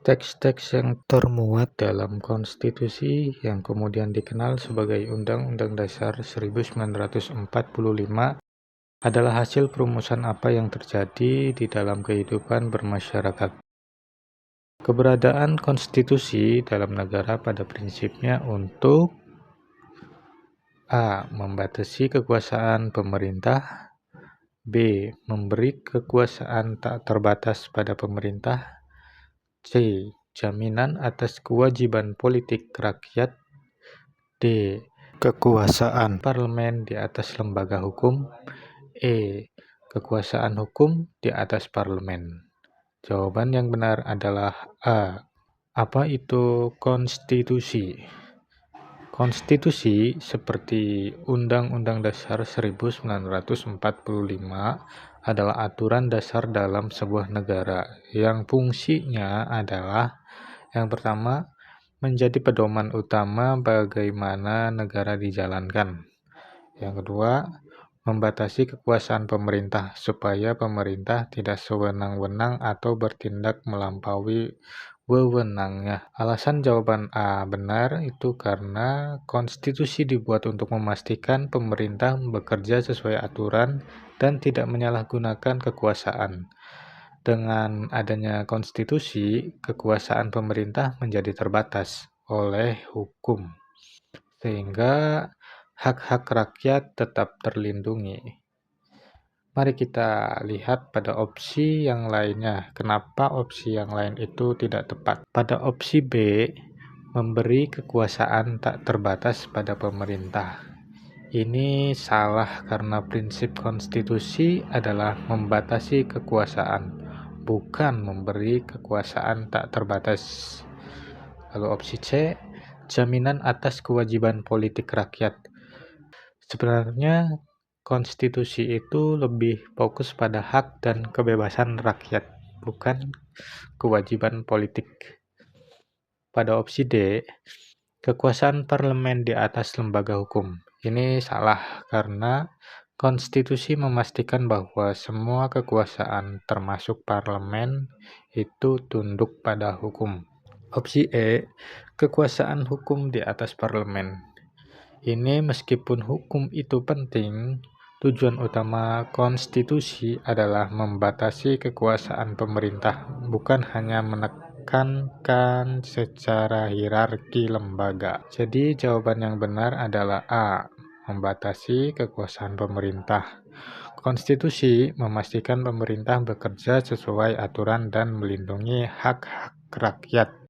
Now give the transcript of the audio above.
Teks-teks yang termuat dalam konstitusi yang kemudian dikenal sebagai Undang-Undang Dasar 1945 adalah hasil perumusan apa yang terjadi di dalam kehidupan bermasyarakat. Keberadaan konstitusi dalam negara pada prinsipnya untuk A. Membatasi kekuasaan pemerintah, B. Memberi kekuasaan tak terbatas pada pemerintah, C. Jaminan atas kewajiban politik rakyat, D. Kekuasaan parlemen di atas lembaga hukum, E. Kekuasaan hukum di atas parlemen. Jawaban yang benar adalah A. Apa itu konstitusi? Konstitusi seperti Undang-Undang Dasar 1945 adalah aturan dasar dalam sebuah negara yang fungsinya adalah yang pertama, menjadi pedoman utama bagaimana negara dijalankan. Yang kedua, membatasi kekuasaan pemerintah supaya pemerintah tidak sewenang-wenang atau bertindak melampaui wewenangnya. Alasan jawaban A benar itu karena konstitusi dibuat untuk memastikan pemerintah bekerja sesuai aturan dan tidak menyalahgunakan kekuasaan. Dengan adanya konstitusi, kekuasaan pemerintah menjadi terbatas oleh hukum, sehingga hak-hak rakyat tetap terlindungi. Mari kita lihat pada opsi yang lainnya. Kenapa opsi yang lain itu tidak tepat? Pada opsi B, memberi kekuasaan tak terbatas pada pemerintah. Ini salah karena prinsip konstitusi adalah membatasi kekuasaan, bukan memberi kekuasaan tak terbatas. Lalu opsi C, jaminan atas kewajiban politik rakyat. Sebenarnya konstitusi itu lebih fokus pada hak dan kebebasan rakyat, bukan kewajiban politik. Pada opsi D, kekuasaan parlemen di atas lembaga hukum. Ini salah karena konstitusi memastikan bahwa semua kekuasaan termasuk parlemen itu tunduk pada hukum. Opsi E, kekuasaan hukum di atas parlemen. Ini meskipun hukum itu penting, tujuan utama konstitusi adalah membatasi kekuasaan pemerintah, bukan hanya menekankan secara hierarki lembaga. Jadi jawaban yang benar adalah A, membatasi kekuasaan pemerintah. Konstitusi memastikan pemerintah bekerja sesuai aturan dan melindungi hak-hak rakyat.